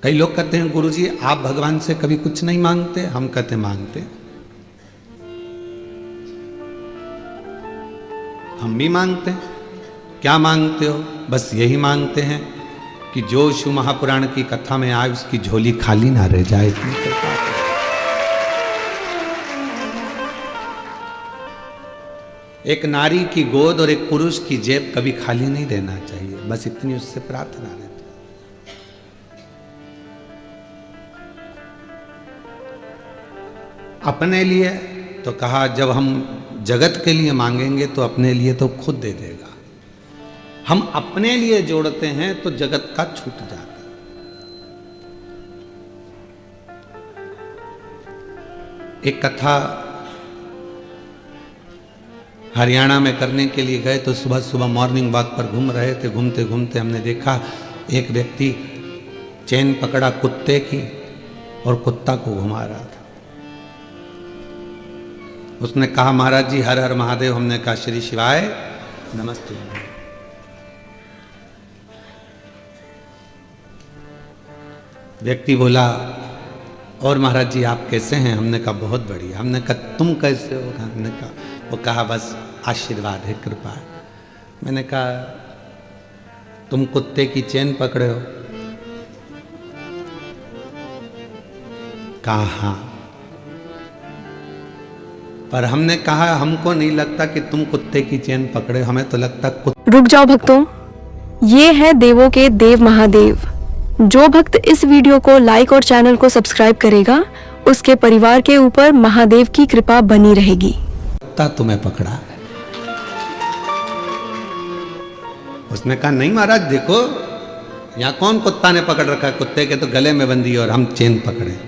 कई लोग कहते हैं गुरुजी आप भगवान से कभी कुछ नहीं मांगते, हम कहते मांगते, हम भी मांगते हैं। क्या मांगते हो? बस यही मांगते हैं कि जो शिव महापुराण की कथा में आए उसकी झोली खाली ना रह जाए, इतनी कृपा करो। एक नारी की गोद और एक पुरुष की जेब कभी खाली नहीं रहना चाहिए, बस इतनी उससे प्रार्थना रहती। अपने लिए तो कहा जब हम जगत के लिए मांगेंगे तो अपने लिए तो खुद दे देगा। हम अपने लिए जोड़ते हैं तो जगत का छूट जाता है। एक कथा हरियाणा में करने के लिए गए तो सुबह सुबह मॉर्निंग वॉक पर घूम रहे थे। घूमते घूमते हमने देखा एक व्यक्ति चेन पकड़ा कुत्ते की और कुत्ता को घुमा रहा था। उसने कहा महाराज जी हर हर महादेव। हमने कहा श्री शिवाय नमस्ते। व्यक्ति बोला और महाराज जी आप कैसे हैं? हमने कहा बहुत बढ़िया। हमने कहा तुम कैसे हो? हमने कहा, वो कहा बस आशीर्वाद है, कृपा है। मैंने कहा तुम कुत्ते की चेन पकड़े हो? कहा हाँ। पर हमने कहा हमको नहीं लगता कि तुम कुत्ते की चेन पकड़े, हमें तो लगता रुक जाओ भक्तों, ये है देवों के देव महादेव। जो भक्त इस वीडियो को लाइक और चैनल को सब्सक्राइब करेगा उसके परिवार के ऊपर महादेव की कृपा बनी रहेगी। कुत्ता तुम्हें पकड़ा है। उसने कहा नहीं महाराज देखो यहाँ कौन कुत्ता ने पकड़ रखा है, कुत्ते के तो गले में बंधी और हम चेन पकड़े।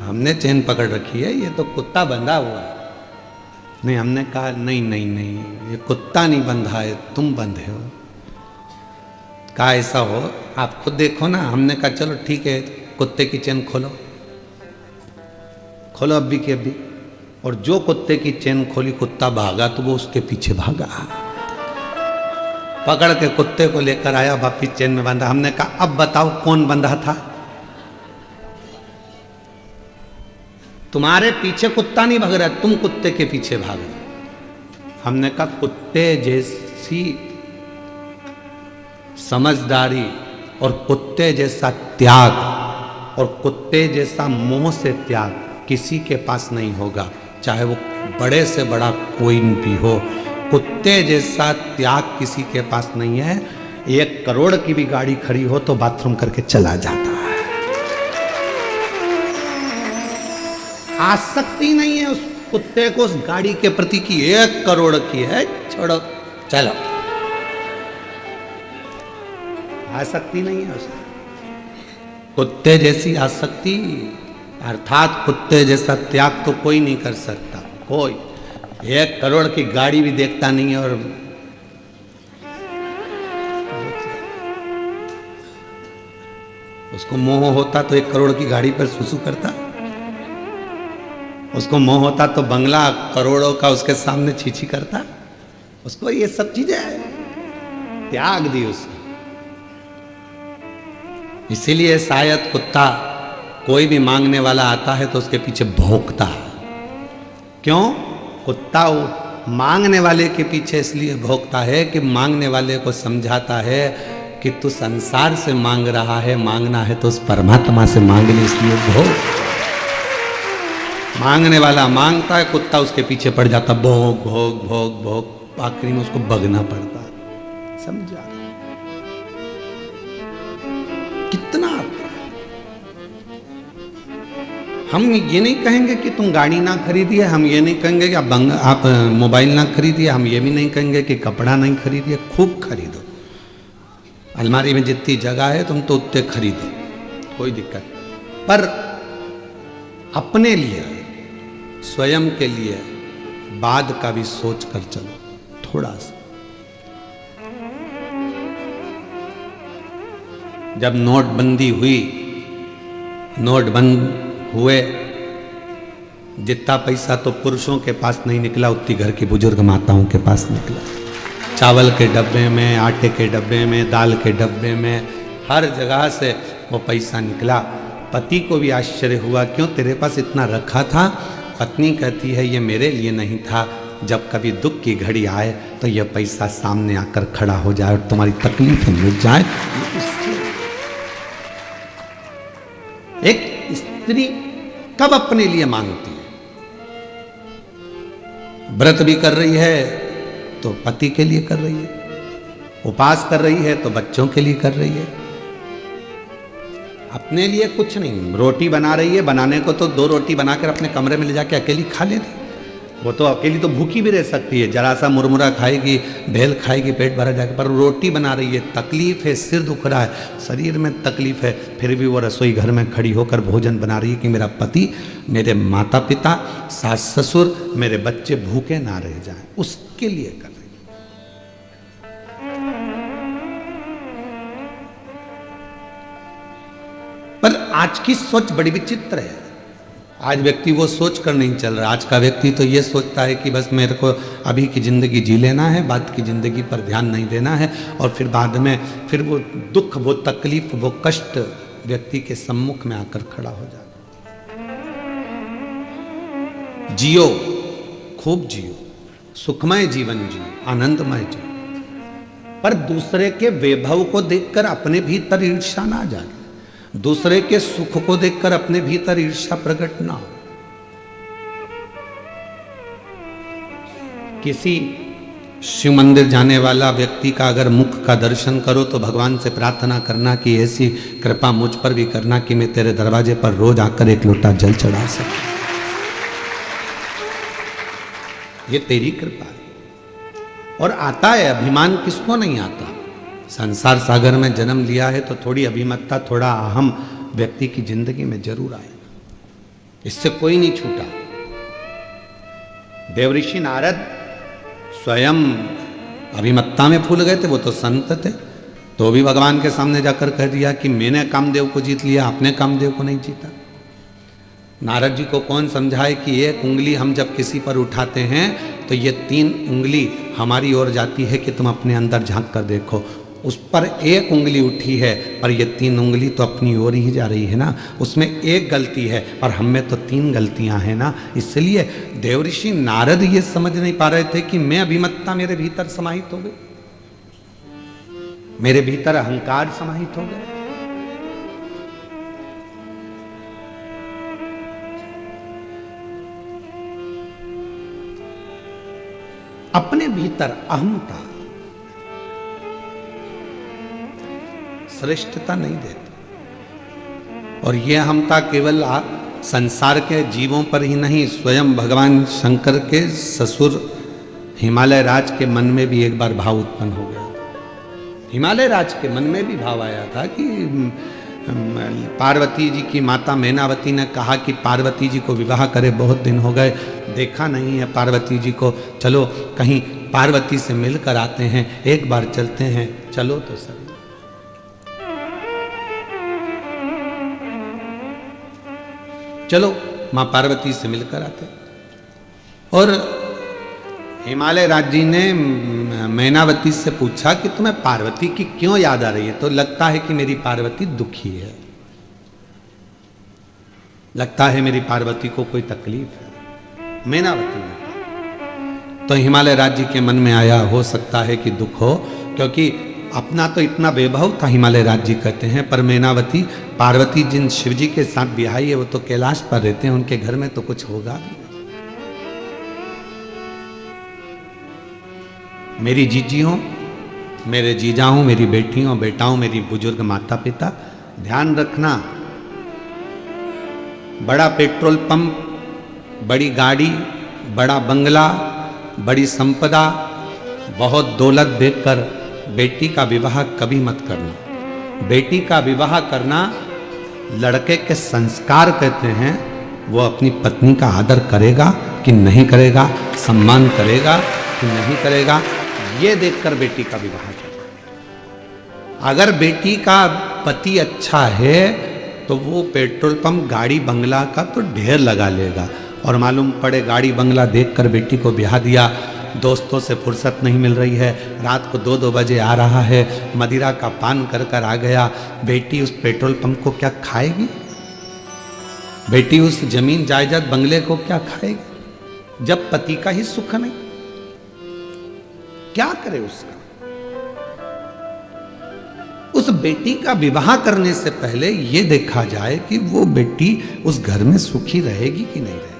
हमने चेन पकड़ रखी है, ये तो कुत्ता बंधा हुआ है। नहीं, हमने कहा नहीं नहीं नहीं, ये कुत्ता नहीं बंधा है, तुम बंधे हो। कहा ऐसा हो आप खुद देखो ना। हमने कहा चलो ठीक है, कुत्ते की चेन खोलो, खोलो अभी की अभी। और जो कुत्ते की चेन खोली कुत्ता भागा तो वो उसके पीछे भागा, पकड़ के कुत्ते को लेकर आया, वापिस चेन में बांधा। हमने कहा अब बताओ कौन बंधा था? तुम्हारे पीछे कुत्ता नहीं भाग रहा, तुम कुत्ते के पीछे भाग रहे। हमने कहा कुत्ते जैसी समझदारी और कुत्ते जैसा त्याग और कुत्ते जैसा मोह से त्याग किसी के पास नहीं होगा, चाहे वो बड़े से बड़ा कोई भी हो। कुत्ते जैसा त्याग किसी के पास नहीं है। 1 करोड़ की भी गाड़ी खड़ी हो तो बाथरूम करके चला जाता है। आसक्ति नहीं है उस कुत्ते को उस गाड़ी के प्रति की 1 करोड़ की है, छोड़ो चलो, आसक्ति नहीं है उसमें। कुत्ते जैसी आसक्ति अर्थात कुत्ते जैसा त्याग तो कोई नहीं कर सकता। कोई 1 करोड़ की गाड़ी भी देखता नहीं है। और उसको मोह होता तो 1 करोड़ की गाड़ी पर सुसु करता। उसको मोह होता तो बंगला करोड़ों का उसके सामने छीछी करता। उसको ये सब चीजें त्याग दी उसने। इसीलिए शायद कुत्ता कोई भी मांगने वाला आता है तो उसके पीछे भौंकता है। क्यों? कुत्ता मांगने वाले के पीछे इसलिए भौंकता है कि मांगने वाले को समझाता है कि तू संसार से मांग रहा है, मांगना है तो उस परमात्मा से मांग ले, इसलिए भौंक। मांगने वाला मांगता है, कुत्ता उसके पीछे पड़ जाता, भोग भोग भोग भोग, आखिरी में उसको भगना पड़ता। समझा कितना? हम ये नहीं कहेंगे कि तुम गाड़ी ना खरीदिए, हम ये नहीं कहेंगे कि आप मोबाइल ना खरीदिए, हम ये भी नहीं कहेंगे कि कपड़ा नहीं खरीदिए। खूब खरीदो, अलमारी में जितनी जगह है तुम तो उतने खरीदो, कोई दिक्कत नहीं। पर अपने लिए, स्वयं के लिए बाद का भी सोच कर चलो थोड़ा सा। जब नोटबंदी हुई, नोट बंद हुए, जितना पैसा तो पुरुषों के पास नहीं निकला उतनी घर की बुजुर्ग माताओं के पास निकला। चावल के डब्बे में, आटे के डब्बे में, दाल के डब्बे में, हर जगह से वो पैसा निकला। पति को भी आश्चर्य हुआ, क्यों तेरे पास इतना रखा था? पत्नी कहती है ये मेरे लिए नहीं था, जब कभी दुख की घड़ी आए तो यह पैसा सामने आकर खड़ा हो जाए और तुम्हारी तकलीफें मिट जाए। एक स्त्री कब अपने लिए मांगती है? व्रत भी कर रही है तो पति के लिए कर रही है, उपवास कर रही है तो बच्चों के लिए कर रही है, अपने लिए कुछ नहीं। रोटी बना रही है, बनाने को तो 2 रोटी बनाकर अपने कमरे में ले जाके अकेली खा लेती, वो तो अकेली तो भूखी भी रह सकती है, जरा सा मुरमुरा खाएगी, भेल खाएगी, पेट भरा जाएगा, पर रोटी बना रही है, तकलीफ है, सिर दुख रहा है, शरीर में तकलीफ है, फिर भी वो रसोई घर में खड़ी होकर भोजन बना रही है कि मेरा पति, मेरे माता पिता, सास ससुर, मेरे बच्चे भूखे ना रह जाएं, उसके लिए कर रही है। पर आज की सोच बड़ी विचित्र है। आज व्यक्ति वो सोच कर नहीं चल रहा। आज का व्यक्ति तो ये सोचता है कि बस मेरे को अभी की ज़िंदगी जी लेना है, बाद की ज़िंदगी पर ध्यान नहीं देना है, और फिर बाद में फिर वो दुख, वो तकलीफ, वो कष्ट व्यक्ति के सम्मुख में आकर खड़ा हो जाता। जियो, खूब जियो, सुखमय जीवन जियो, आनंदमय जियो, पर दूसरे के वैभव को देखकर अपने भीतर ईर्ष्या ना जाए, दूसरे के सुख को देखकर अपने भीतर ईर्ष्या प्रकट ना हो। किसी शिव मंदिर जाने वाला व्यक्ति का अगर मुख का दर्शन करो तो भगवान से प्रार्थना करना कि ऐसी कृपा मुझ पर भी करना कि मैं तेरे दरवाजे पर रोज आकर एक लोटा जल चढ़ा सकूं। ये तेरी कृपा है। और आता है, अभिमान किसको नहीं आता? संसार सागर में जन्म लिया है तो थोड़ी अभिमतता, थोड़ा अहम व्यक्ति की जिंदगी में जरूर आए, इससे कोई नहीं छूटा। देवऋषि नारद स्वयं अभिमत्ता में फूल गए थे, वो तो संत थे, तो भी भगवान के सामने जाकर कह दिया कि मैंने कामदेव को जीत लिया, आपने कामदेव को नहीं जीता। नारद जी को कौन समझाए कि एक उंगली हम जब किसी पर उठाते हैं तो ये 3 उंगली हमारी ओर जाती है कि तुम अपने अंदर झांक कर देखो। उस पर एक उंगली उठी है, पर ये 3 उंगली तो अपनी ओर ही जा रही है ना, उसमें एक गलती है, पर हम में तो 3 गलतियां हैं ना। इसलिए देवऋषि नारद ये समझ नहीं पा रहे थे कि मैं अभिमत्ता मेरे भीतर समाहित हो गई, मेरे भीतर अहंकार समाहित हो गया। अपने भीतर अहमता श्रेष्ठता नहीं देती। और यह अहमता केवल संसार के जीवों पर ही नहीं, स्वयं भगवान शंकर के ससुर हिमालय राज के मन में भी एक बार भाव उत्पन्न हो गया था। हिमालय राज के मन में भी भाव आया था कि पार्वती जी की माता मैनावती ने कहा कि पार्वती जी को विवाह करे, बहुत दिन हो गए, देखा नहीं है पार्वती जी को, चलो कहीं पार्वती से मिलकर आते हैं, एक बार चलते हैं, चलो तो सर। चलो मां पार्वती से मिलकर आते। और हिमालय राज जी ने मैनावती से पूछा कि तुम्हें पार्वती की क्यों याद आ रही है? तो लगता है कि मेरी पार्वती दुखी है, लगता है मेरी पार्वती को कोई तकलीफ है। मैनावती ने तो हिमालय राज जी के मन में आया, हो सकता है कि दुख हो, क्योंकि अपना तो इतना वैभव था, हिमालय राज जी कहते हैं, पर मैनावती, पार्वती जिन शिवजी के साथ बिहाई है वो तो कैलाश पर रहते हैं, उनके घर में तो कुछ होगा भी। मेरी जीजियों, मेरे जीजाओं, मेरी बेटियों बेटाओं, मेरी बुजुर्ग माता पिता, ध्यान रखना, बड़ा पेट्रोल पंप, बड़ी गाड़ी, बड़ा बंगला, बड़ी संपदा, बहुत दौलत देखकर बेटी का विवाह कभी मत करना। बेटी का विवाह करना लड़के के संस्कार कहते हैं, वो अपनी पत्नी का आदर करेगा कि नहीं करेगा, सम्मान करेगा कि नहीं करेगा, ये देखकर बेटी का विवाह करेगा। अगर बेटी का पति अच्छा है तो वो पेट्रोल पंप, गाड़ी, बंगला का तो ढेर लगा लेगा, और मालूम पड़े गाड़ी बंगला देखकर बेटी को ब्याह दिया, दोस्तों से फुर्सत नहीं मिल रही है, रात को 2-2 बजे आ रहा है, मदिरा का पान कर कर आ गया। बेटी उस पेट्रोल पंप को क्या खाएगी? बेटी उस जमीन जायदाद बंगले को क्या खाएगी जब पति का ही सुख नहीं? क्या करे उसका? उस बेटी का विवाह करने से पहले यह देखा जाए कि वो बेटी उस घर में सुखी रहेगी कि नहीं रहेगी।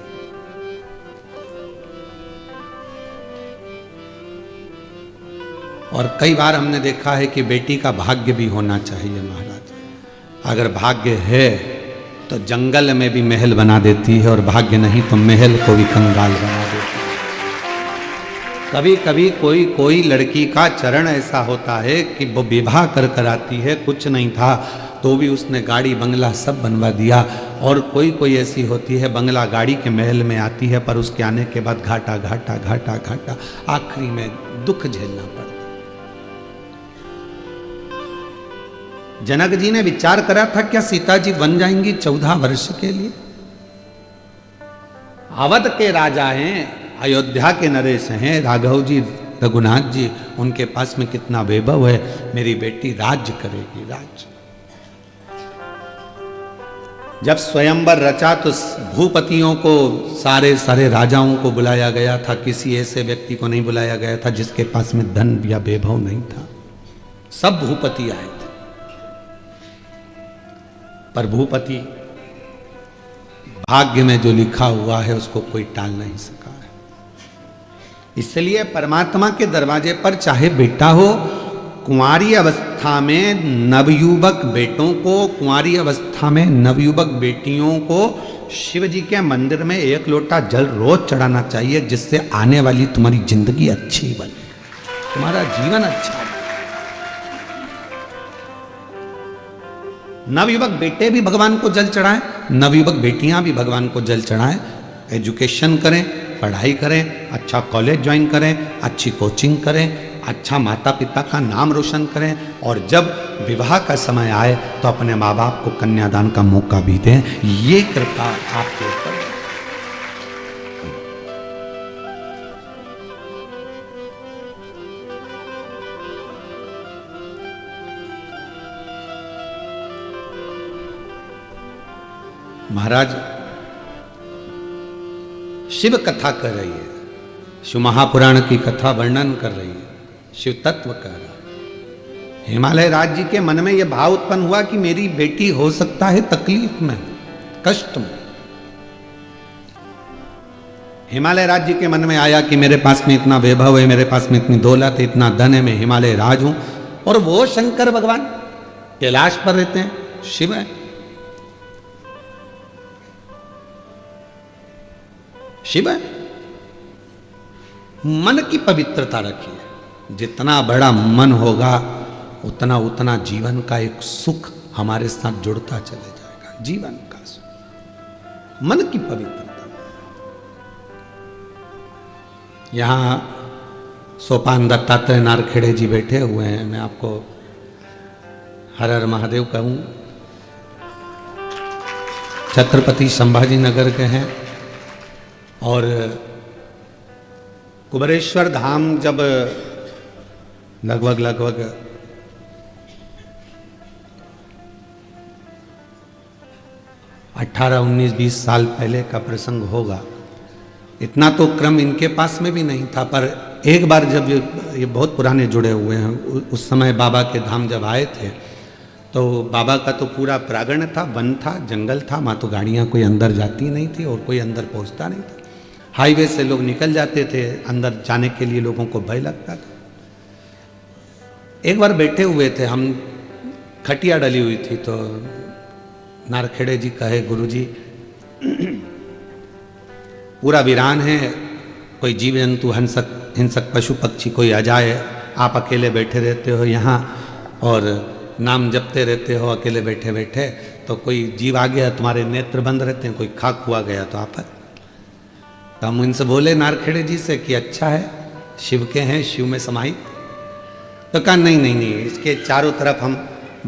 और कई बार हमने देखा है कि बेटी का भाग्य भी होना चाहिए महाराज। अगर भाग्य है तो जंगल में भी महल बना देती है, और भाग्य नहीं तो महल को भी कंगाल बना देती है। कभी कभी कोई लड़की का चरण ऐसा होता है कि वो विवाह कर आती है, कुछ नहीं था तो भी उसने गाड़ी बंगला सब बनवा दिया। और कोई ऐसी होती है बंगला गाड़ी के महल में आती है, पर उसके आने के बाद घाटा घाटा घाटा घाटा, आखिरी में दुख झेलना पड़ता। जनक जी ने विचार करा था क्या सीता जी बन जाएंगी 14 वर्ष के लिए? अवध के राजा हैं, अयोध्या के नरेश हैं, राघव जी रघुनाथ जी, उनके पास में कितना वैभव है। मेरी बेटी राज्य करेगी, राज्य। जब स्वयंवर रचा तो भूपतियों को, सारे राजाओं को बुलाया गया था, किसी ऐसे व्यक्ति को नहीं बुलाया गया था जिसके पास में धन या वैभव नहीं था। सब भूपति आए थे, पर भूपति भाग्य में जो लिखा हुआ है उसको कोई टाल नहीं सका है। इसलिए परमात्मा के दरवाजे पर चाहे बेटा हो, कुंवारी अवस्था में नवयुवक बेटों को, कुंवारी अवस्था में नवयुवक बेटियों को शिव जी के मंदिर में 1 लोटा जल रोज चढ़ाना चाहिए, जिससे आने वाली तुम्हारी जिंदगी अच्छी बने, तुम्हारा जीवन अच्छा बने। नवयुवक बेटे भी भगवान को जल चढ़ाएं, नवयुवक बेटियां भी भगवान को जल चढ़ाएं। एजुकेशन करें, पढ़ाई करें, अच्छा कॉलेज ज्वाइन करें, अच्छी कोचिंग करें, अच्छा माता पिता का नाम रोशन करें, और जब विवाह का समय आए तो अपने माँ बाप को कन्यादान का मौका भी दें। ये कृपा आपके ऊपर। महाराज शिव कथा कर रही है, शिव महापुराण की कथा वर्णन कर रही है, शिव तत्व कह रहा है। हिमालय राज जी के मन में यह भाव उत्पन्न हुआ कि मेरी बेटी हो सकता है तकलीफ में, कष्ट में। हिमालय राज जी के मन में आया कि मेरे पास में इतना वैभव है, मेरे पास में इतनी दौलत है, इतना धन है, मैं हिमालय राज हूं, और वो शंकर भगवान कैलाश पर रहते हैं, शिव है। शिव है। मन की पवित्रता रखिए, जितना बड़ा मन होगा उतना जीवन का एक सुख हमारे साथ जुड़ता चले जाएगा, जीवन का सुख, मन की पवित्रता। यहां सोपान दत्तात्रेय नारखेड़े जी बैठे हुए हैं, मैं आपको हर हर महादेव कहूं। छत्रपति संभाजी नगर के हैं, और कुबेरेश्वर धाम जब लगभग 18, 19, 20 साल पहले का प्रसंग होगा। इतना तो क्रम इनके पास में भी नहीं था, पर एक बार जब ये बहुत पुराने जुड़े हुए हैं, उस समय बाबा के धाम जब आए थे तो बाबा का तो पूरा प्रांगण था, वन था, जंगल था, वहाँ तो गाड़ियाँ कोई अंदर जाती नहीं थी और कोई अंदर पहुँचता नहीं था। हाईवे से लोग निकल जाते थे, अंदर जाने के लिए लोगों को भय लगता था। एक बार बैठे हुए थे हम, खटिया डली हुई थी, तो नारखेड़े जी कहे, गुरुजी पूरा वीरान है, कोई जीव जंतु हिंसक पशु पक्षी कोई आ जाए, आप अकेले बैठे रहते हो यहाँ और नाम जपते रहते हो अकेले बैठे बैठे, तो कोई जीव आ गया, तुम्हारे नेत्र बंद रहते हैं, कोई खाक हुआ गया तो आप। तो हम इनसे बोले नारखेड़े जी से कि अच्छा है, शिव के हैं, शिव में समाहित। तो कहा नहीं, इसके चारों तरफ हम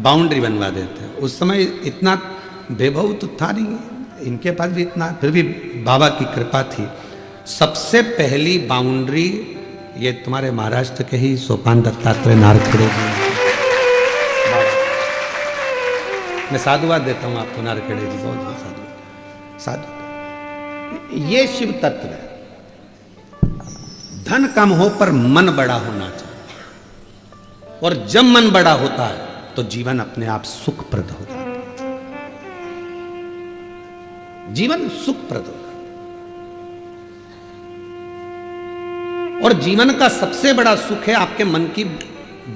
बाउंड्री बनवा देते हैं। उस समय इतना वैभव तो था नहीं इनके पास भी इतना, फिर भी बाबा की कृपा थी। सबसे पहली बाउंड्री ये तुम्हारे महाराष्ट्र के ही सोपान दत्तात्रेय नारखेड़े जी हैं। मैं साधुवाद देता हूँ आपको, नारखेड़े जी बहुत बहुत साधु। ये शिव तत्व है। धन कम हो पर मन बड़ा होना चाहिए, और जब मन बड़ा होता है तो जीवन अपने आप सुखप्रद होता है। जीवन सुखप्रद होता है। और जीवन का सबसे बड़ा सुख है आपके मन की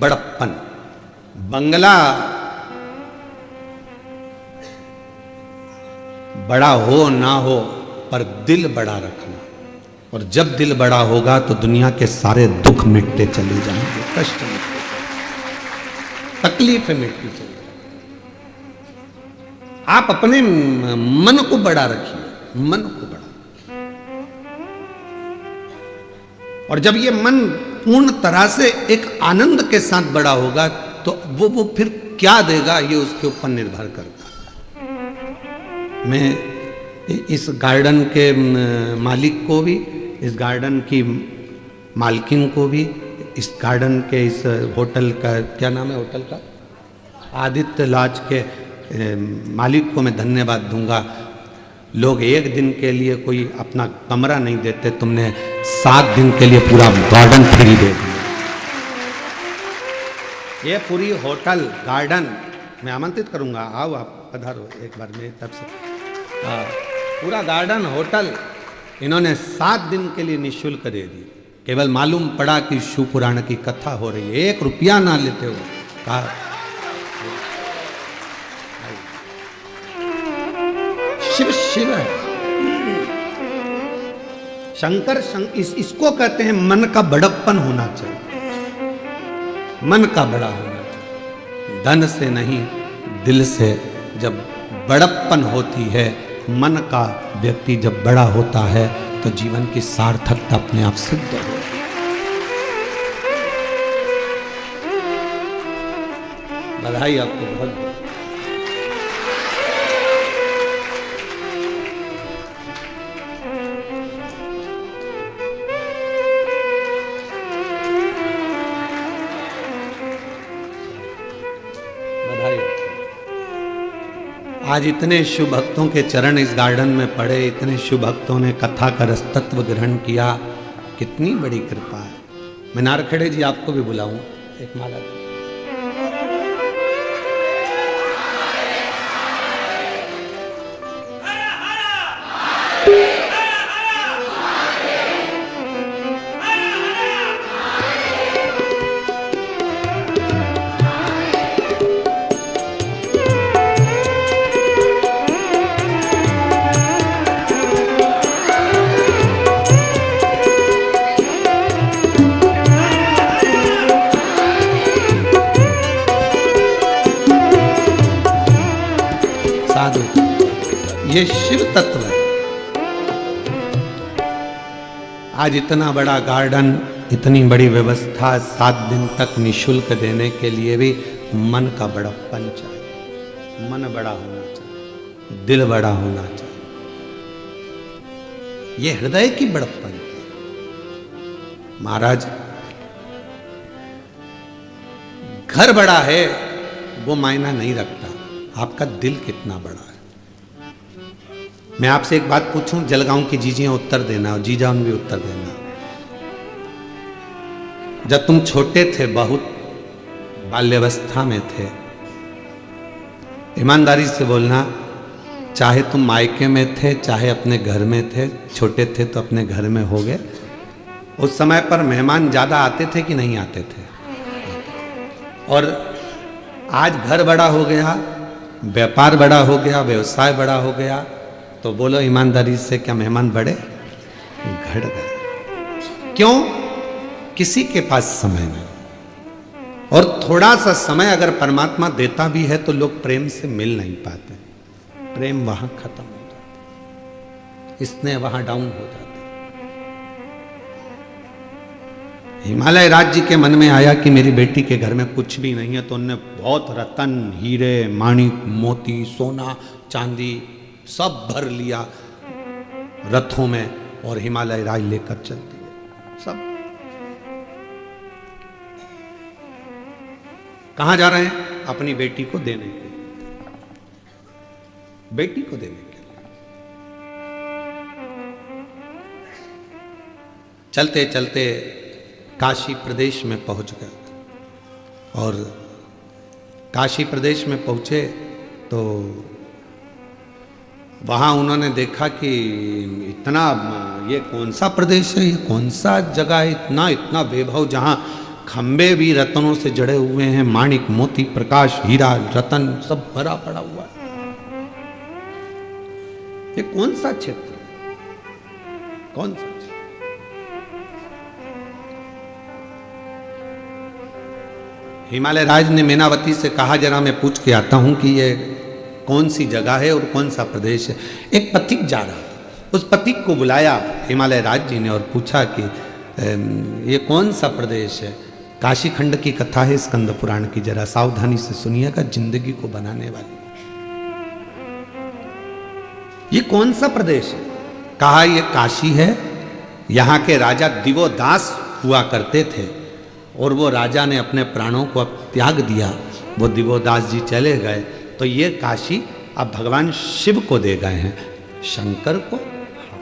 बड़प्पन। बंगला बड़ा हो ना हो पर दिल बड़ा रखना, और जब दिल बड़ा होगा तो दुनिया के सारे दुख मिटते चले जाएंगे, कष्ट मिटते, तकलीफें मिटती चली। आप अपने मन को बड़ा रखिए, मन को बड़ा। और जब ये मन पूर्ण तरह से एक आनंद के साथ बड़ा होगा तो वो फिर क्या देगा ये उसके ऊपर निर्भर करता। मैं इस गार्डन के मालिक को भी, इस गार्डन की मालकिन को भी, इस गार्डन के इस होटल का, क्या नाम है होटल का, आदित्य लॉज के मालिक को मैं धन्यवाद दूंगा। लोग एक दिन के लिए कोई अपना कमरा नहीं देते, तुमने 7 दिन के लिए पूरा गार्डन फ्री दे दिया। ये पूरी होटल गार्डन मैं आमंत्रित करूंगा, आओ आप पधारो एक बार मेरी तरफ से। पूरा गार्डन होटल इन्होंने 7 दिन के लिए निःशुल्क दे दी। केवल मालूम पड़ा कि शिव पुराण की कथा हो रही है, 1 रुपया ना लेते हो। कहा शिव शिव है, शंकर इसको कहते हैं मन का बड़प्पन होना चाहिए, मन का बड़ा होना चाहिए। धन से नहीं, दिल से जब बड़प्पन होती है, मन का व्यक्ति जब बड़ा होता है तो जीवन की सार्थकता अपने आप सिद्ध होती है। बधाई आपको बहुत। आज इतने शिव भक्तों के चरण इस गार्डन में पड़े, इतने शिव भक्तों ने कथा का रसतत्व ग्रहण किया, कितनी बड़ी कृपा है। मैं नारखेड़े जी आपको भी बुलाऊं एक माला। ये शिव तत्व है। आज इतना बड़ा गार्डन, इतनी बड़ी व्यवस्था, 7 दिन तक निःशुल्क देने के लिए भी मन का बड़प्पन चाहिए, मन बड़ा होना चाहिए, दिल बड़ा होना चाहिए। ये हृदय की बड़प्पन। महाराज घर बड़ा है वो मायना नहीं रखता, आपका दिल कितना बड़ा है। मैं आपसे एक बात पूछूं, जलगांव की जीजियां उत्तर देना और जीजान भी उत्तर देना। जब तुम छोटे थे, बहुत बाल्यावस्था में थे, ईमानदारी से बोलना, चाहे तुम मायके में थे चाहे अपने घर में थे, छोटे थे तो अपने घर में हो गए, उस समय पर मेहमान ज्यादा आते थे कि नहीं आते थे? और आज घर बड़ा हो गया, व्यापार बड़ा हो गया, व्यवसाय बड़ा हो गया, तो बोलो ईमानदारी से, क्या मेहमान बढ़े? घट गए। क्यों? किसी के पास समय नहीं। और थोड़ा सा समय अगर परमात्मा देता भी है तो लोग प्रेम से मिल नहीं पाते, प्रेम वहां खत्म हो जाता, स्नेह वहां डाउन हो जाता। हिमालय राज्य के मन में आया कि मेरी बेटी के घर में कुछ भी नहीं है, तो उनने बहुत रतन, हीरे, माणिक, मोती, सोना, चांदी सब भर लिया रथों में और हिमालय राज लेकर चलती है सब। कहां जा रहे हैं? अपनी बेटी को देने के लिए, बेटी को देने के लिए। चलते चलते काशी प्रदेश में पहुंच गए और काशी प्रदेश में पहुंचे तो वहाँ उन्होंने देखा कि इतना, ये कौन सा प्रदेश है, ये कौन सा जगह है, इतना इतना वैभव, जहाँ खंबे भी रत्नों से जड़े हुए हैं, माणिक मोती प्रकाश हीरा रतन सब भरा पड़ा हुआ है। ये कौन सा क्षेत्र है, कौन सा क्षेत्र? हिमालय राज ने मेनावती से कहा, जरा मैं पूछ के आता हूं कि ये कौन सी जगह है और कौन सा प्रदेश है। एक पथिक जा रहा था, उस पथिक को बुलाया हिमालय राज जी ने और पूछा कि ये कौन सा प्रदेश है। काशी खंड की कथा है स्कंद पुराण की, जरा सावधानी से सुनिएगा, जिंदगी को बनाने वाली। ये कौन सा प्रदेश है? कहा ये काशी है। यहाँ के राजा दिवोदास हुआ करते थे और वो राजा ने अपने प्राणों को अब त्याग दिया, वो दिवोदास जी चले गए, तो ये काशी अब भगवान शिव को दे गए हैं, शंकर को। हाँ,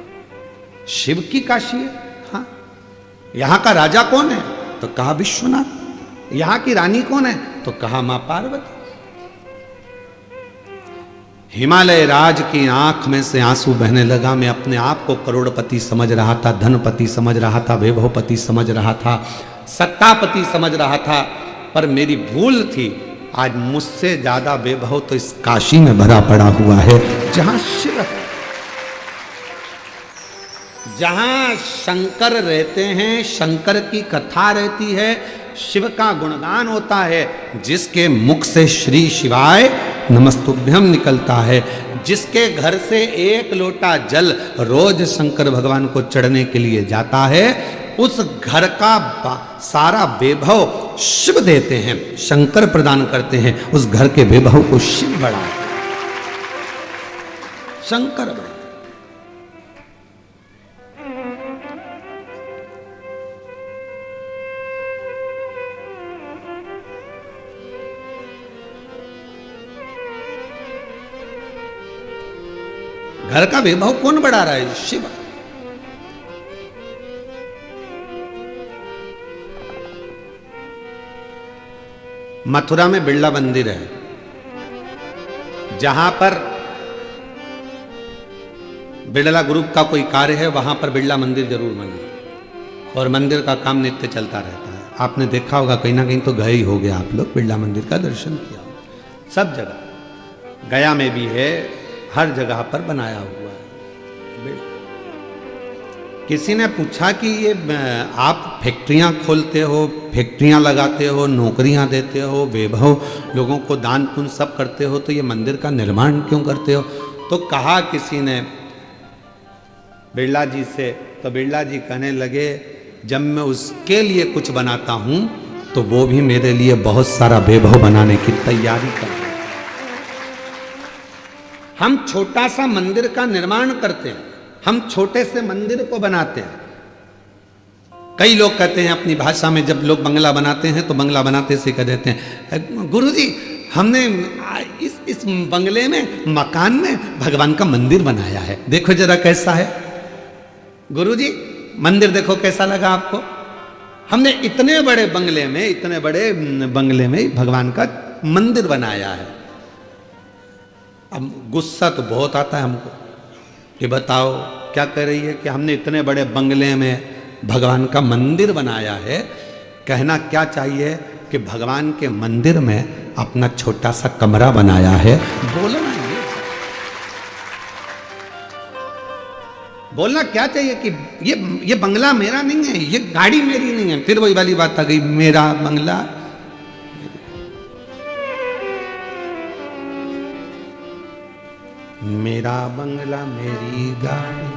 शिव की काशी है। हाँ, यहाँ का राजा कौन है? तो कहा विश्वनाथ। यहाँ की रानी कौन है? तो कहा मां पार्वती। हिमालय राज की आंख में से आंसू बहने लगा। मैं अपने आप को करोड़पति समझ रहा था, धनपति समझ रहा था, वैभवपति समझ रहा था, सत्तापति समझ रहा था, पर मेरी भूल थी। आज मुझसे ज्यादा वैभव तो इस काशी में भरा पड़ा हुआ है, जहां शिव है, जहां शंकर रहते हैं, शंकर की कथा रहती है, शिव का गुणगान होता है, जिसके मुख से श्री शिवाय नमस्तुभ्यम निकलता है, जिसके घर से एक लोटा जल रोज शंकर भगवान को चढ़ने के लिए जाता है, उस घर का सारा वैभव शिव देते हैं, शंकर प्रदान करते हैं। उस घर के वैभव को शिव बढ़ाते हैं, शंकर बढ़ाते। घर का वैभव कौन बढ़ा रहा है? शिव। मथुरा में बिरला मंदिर है, जहां पर बिरला ग्रुप का कोई कार्य है, वहां पर बिरला मंदिर जरूर बने और मंदिर का काम नित्य चलता रहता है। आपने देखा होगा, कहीं ना कहीं तो गए ही हो गया आप लोग, बिरला मंदिर का दर्शन किया, सब जगह, गया में भी है, हर जगह पर बनाया हुआ है। किसी ने पूछा कि ये आप फैक्ट्रियां खोलते हो, फैक्ट्रियां लगाते हो, नौकरियां देते हो, वैभव लोगों को दान पुण्य सब करते हो, तो ये मंदिर का निर्माण क्यों करते हो? तो कहा किसी ने बिरला जी से, तो बिरला जी कहने लगे, जब मैं उसके लिए कुछ बनाता हूं तो वो भी मेरे लिए बहुत सारा वैभव बनाने की तैयारी कर रहे हैं। हम छोटा सा मंदिर का निर्माण करते हैं, हम छोटे से मंदिर को बनाते हैं। कई लोग कहते हैं अपनी भाषा में, जब लोग बंगला बनाते हैं तो बंगला बनाते से कह देते हैं, गुरुजी हमने इस बंगले में, मकान में भगवान का मंदिर बनाया है, देखो जरा कैसा है। गुरुजी मंदिर देखो कैसा लगा आपको, हमने इतने बड़े बंगले में भगवान का मंदिर बनाया है। अब गुस्सा तो बहुत आता है हमको कि बताओ क्या कह रही है कि हमने इतने बड़े बंगले में भगवान का मंदिर बनाया है। कहना क्या चाहिए कि भगवान के मंदिर में अपना छोटा सा कमरा बनाया है। बोलना क्या चाहिए कि ये बंगला मेरा नहीं है, ये गाड़ी मेरी नहीं है। फिर वही वाली बात आ गई, मेरा बंगला, मेरा बंगला मेरी गाड़ी,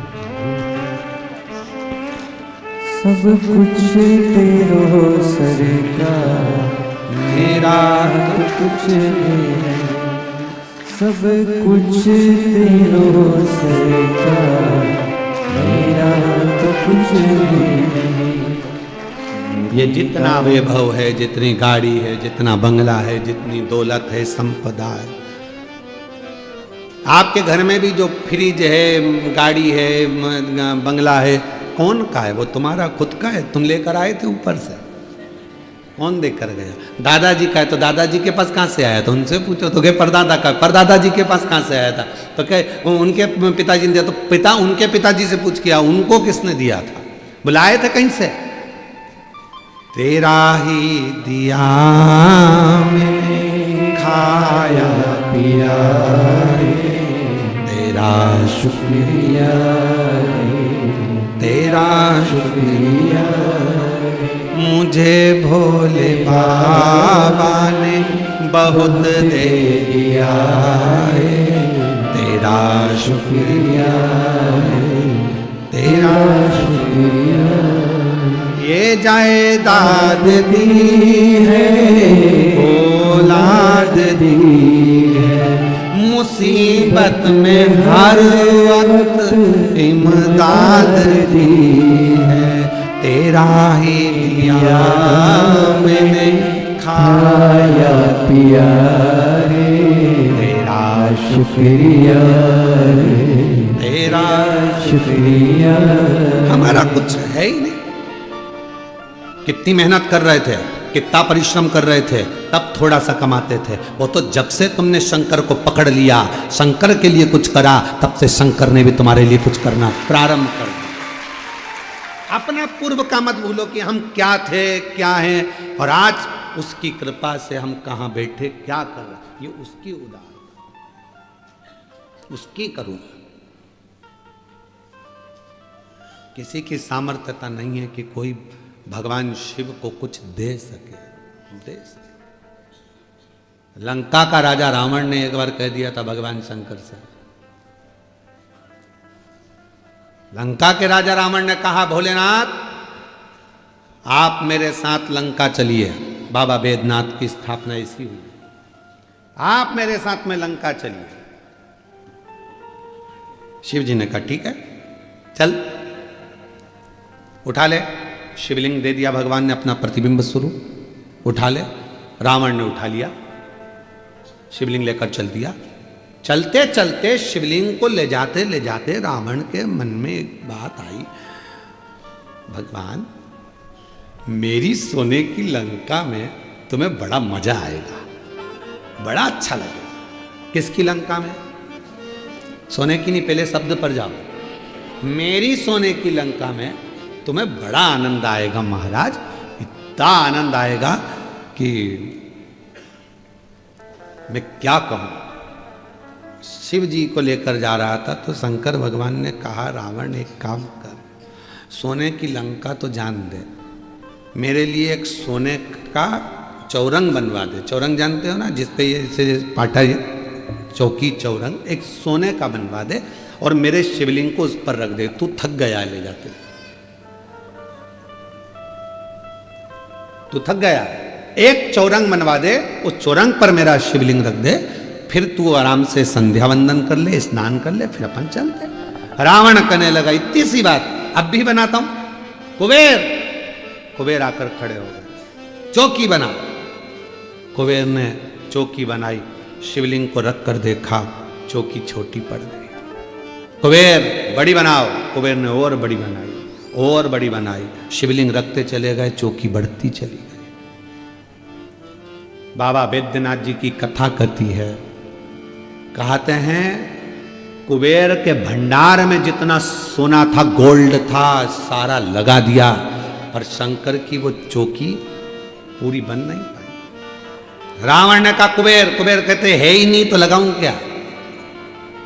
सब कुछ तेरो सरकार, मेरा तो कुछ नहीं, सब कुछ तेरो सरकार, मेरा तो कुछ भी नहीं। ये जितना वैभव है, जितनी गाड़ी है, जितना बंगला है, जितनी दौलत है, संपदा है, आपके घर में भी जो फ्रिज है, गाड़ी है, बंगला है, कौन का है? वो तुम्हारा खुद का है, तुम लेकर आए थे ऊपर से, कौन देकर गया? दादाजी का है तो दादाजी के पास कहाँ से आया था? उनसे पूछो। तो कहे परदादा का, परदादा जी के पास कहाँ से आया था? तो कहे उनके पिताजी ने दिया। तो पिता उनके पिताजी से पूछ किया, उनको किसने दिया था? बुलाए थे कहीं से? तेरा ही दिया मैंने खाया पिया, तेरा शुक्रिया तेरा शुक्रिया मुझे भोले बाबा ने बहुत दे दिया है, तेरा शुक्रिया तेरा शुक्रिया। ये जायदाद दी है, औलाद दी है, मुसीबत में हर वक्त इमदाद दी है, तेरा ही दिया मैंने खाया पिया रे, तेरा शुक्रिया तेरा शुक्रिया। हमारा कुछ है ही नहीं। कितनी मेहनत कर रहे थे, कितना परिश्रम कर रहे थे, तब थोड़ा सा कमाते थे। वो तो जब से तुमने शंकर को पकड़ लिया, शंकर के लिए कुछ करा, तब से शंकर ने भी तुम्हारे लिए कुछ करना प्रारंभ कर दिया। अपना पूर्व का मत भूलो कि हम क्या थे, क्या हैं, और आज उसकी कृपा से हम कहां बैठे, क्या कर रहे, ये उसकी उदारता, उसकी करूंगा। किसी की सामर्थ्यता नहीं है कि कोई भगवान शिव को कुछ दे सके। लंका का राजा रावण ने एक बार कह दिया था भगवान शंकर से, लंका के राजा रावण ने कहा, भोलेनाथ आप मेरे साथ लंका चलिए। बाबा वेदनाथ की स्थापना ऐसी हुई, आप मेरे साथ में लंका चलिए। शिव जी ने कहा ठीक है चल, उठा ले। शिवलिंग दे दिया भगवान ने, अपना प्रतिबिंब स्वरूप उठा ले। रावण ने उठा लिया, शिवलिंग लेकर चल दिया। चलते चलते शिवलिंग को ले जाते रावण के मन में एक बात आई, भगवान मेरी सोने की लंका में तुम्हें बड़ा मजा आएगा, बड़ा अच्छा लगेगा। किसकी लंका में? सोने की नहीं, पहले शब्द पर जाओ। मेरी सोने की लंका में तुम्हें बड़ा आनंद आएगा महाराज, इतना आनंद आएगा कि मैं क्या कहूं। शिव जी को लेकर जा रहा था तो शंकर भगवान ने कहा, रावण एक काम कर, सोने की लंका तो जान दे, मेरे लिए एक सोने का चौरंग बनवा दे। चौरंग जानते हो ना, जिसपे ये पाटा चौकी चौरंग, एक सोने का बनवा दे और मेरे शिवलिंग को उस पर रख दे। तू थक गया ले जाते, तू थक गया, एक चौरंग बनवा दे, उस चौरंग पर मेरा शिवलिंग रख दे, फिर तू आराम से संध्या वंदन कर ले, स्नान कर ले, फिर अपन चलते। रावण कहने लगा इतनी सी बात, अब भी बनाता हूं। कुबेर आकर खड़े हो गए, चौकी बना। कुबेर ने चौकी बनाई, शिवलिंग को रख कर देखा, चौकी छोटी पड़ गई। कुबेर बड़ी बनाओ, कुबेर ने और बड़ी बनाई, और बड़ी बनाई, शिवलिंग रखते चले गए, चौकी बढ़ती चली गई। बाबा वैद्यनाथ जी की कथा कहती है, कहते हैं कुबेर के भंडार में जितना सोना था, गोल्ड था, सारा लगा दिया, और शंकर की वो चौकी पूरी बन नहीं पाई। रावण ने कहा कुबेर, कुबेर कहते है ही नहीं तो लगाऊं क्या,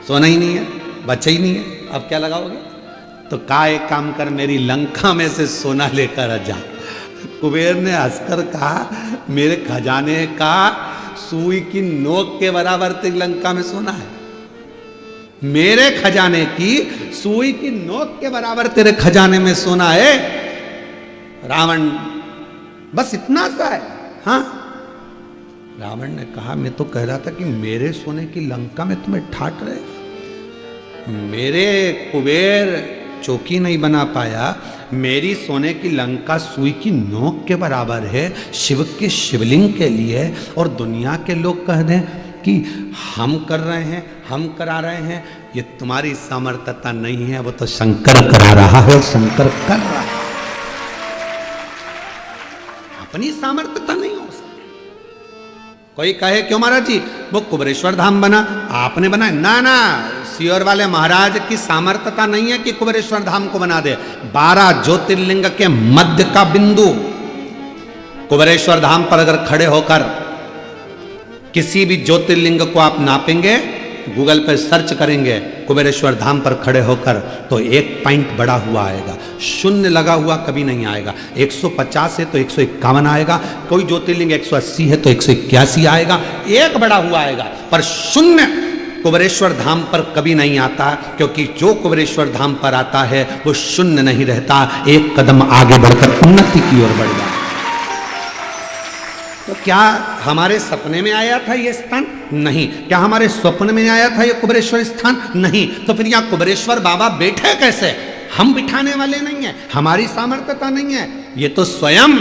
सोना ही नहीं है, बचा ही नहीं है, अब क्या लगाओगे? तो कहा एक काम कर, मेरी लंका में से सोना लेकर जा। कुबेर ने हंसकर कहा, मेरे खजाने का सुई की नोक के बराबर तेरी लंका में सोना है, मेरे खजाने की सुई की नोक के बराबर तेरे खजाने में सोना है। रावण बस इतना सा है। हाँ, रावण ने कहा मैं तो कह रहा था कि मेरे सोने की लंका में तुम्हें ठाट रहेगा, मेरे कुबेर चौकी नहीं बना पाया, मेरी सोने की लंका सुई की नोक के बराबर है शिव के शिवलिंग के लिए, और दुनिया के लोग कह दें कि हम कर रहे हैं, हम करा रहे हैं, ये तुम्हारी सामर्थ्यता नहीं है, वो तो शंकर करा रहा है और शंकर कर रहा है। अपनी सामर्थ्यता नहीं हो सकती। कोई कहे क्यों महाराज जी वो कुबेरेश्वर धाम बना, आपने बनाया? ना ना, सियोर वाले महाराज की सामर्थ्यता नहीं है कि कुबेरेश्वर धाम को बना दे। 12 ज्योतिर्लिंग के मध्य का बिंदु कुबेरेश्वर धाम पर अगर खड़े होकर किसी भी ज्योतिर्लिंग को आप नापेंगे, गूगल पर सर्च करेंगे कुबेरेश्वर धाम पर खड़े होकर, तो 1 पॉइंट बड़ा हुआ आएगा, शून्य लगा हुआ कभी नहीं आएगा। 150 है तो 151 आएगा, कोई ज्योतिर्लिंग 180 है तो 181 आएगा, 1 बड़ा हुआ आएगा, पर शून्य कुबेरेश्वर धाम पर कभी नहीं आता, क्योंकि जो कुबेरेश्वर धाम पर आता है वो शून्य नहीं रहता, 1 कदम आगे बढ़कर उन्नति की ओर बढ़ जाता। तो क्या हमारे सपने में आया था ये स्थान? नहीं। क्या हमारे स्वप्न में आया था ये कुबेरेश्वर स्थान? नहीं। तो फिर यहाँ कुबेरेश्वर बाबा बैठे कैसे? हम बिठाने वाले नहीं है, हमारी सामर्थ्यता नहीं है, ये तो स्वयं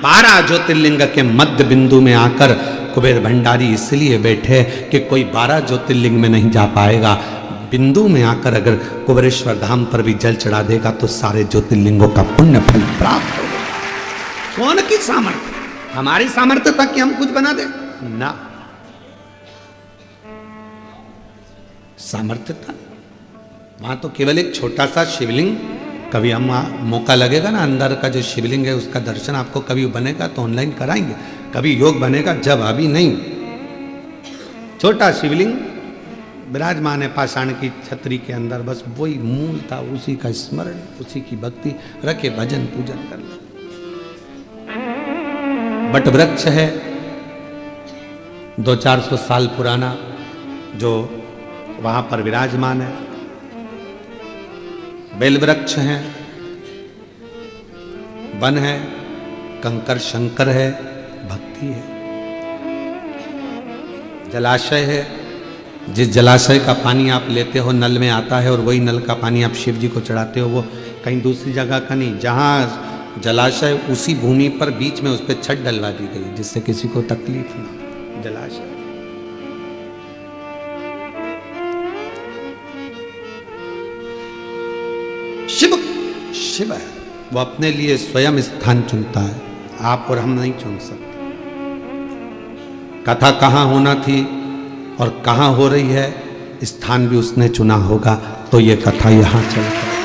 12 ज्योतिर्लिंग के मध्य बिंदु में आकर कुबेर भंडारी इसलिए बैठे कि कोई 12 ज्योतिर्लिंग में नहीं जा पाएगा। बिंदु में आकर अगर कुबेरेश्वर धाम पर भी जल चढ़ा देगा तो सारे ज्योतिर्लिंगों का पुण्य फल प्राप्त होगा। कौन की सामर्थ्य? हमारी सामर्थ्य था कि हम कुछ बना दे? ना, सामर्थ्य था वहां तो केवल एक छोटा सा शिवलिंग। कभी हम मौका लगेगा ना, अंदर का जो शिवलिंग है उसका दर्शन आपको कभी बनेगा तो ऑनलाइन कराएंगे, कभी योग बनेगा, जब अभी नहीं। छोटा शिवलिंग विराजमान है पाषाण की छतरी के अंदर, बस वही मूल था, उसी का स्मरण, उसी की भक्ति रखे, भजन पूजन करना। बट वृक्ष है 200-400 साल पुराना जो वहां पर विराजमान है, बेल वृक्ष है, वन है, कंकर शंकर है, भक्ति है, जलाशय है। जिस जलाशय का पानी आप लेते हो नल में आता है, और वही नल का पानी आप शिव जी को चढ़ाते हो, वो कहीं दूसरी जगह का नहीं। जहाँ जलाशय उसी भूमि पर बीच में उस पर छत डलवा दी गई जिससे किसी को तकलीफ ना। जलाशय शिव शिव है, वो अपने लिए स्वयं स्थान चुनता है, आप और हम नहीं चुन सकते। कथा कहाँ होना थी और कहाँ हो रही है, स्थान भी उसने चुना होगा, तो ये कथा यहाँ चलता है।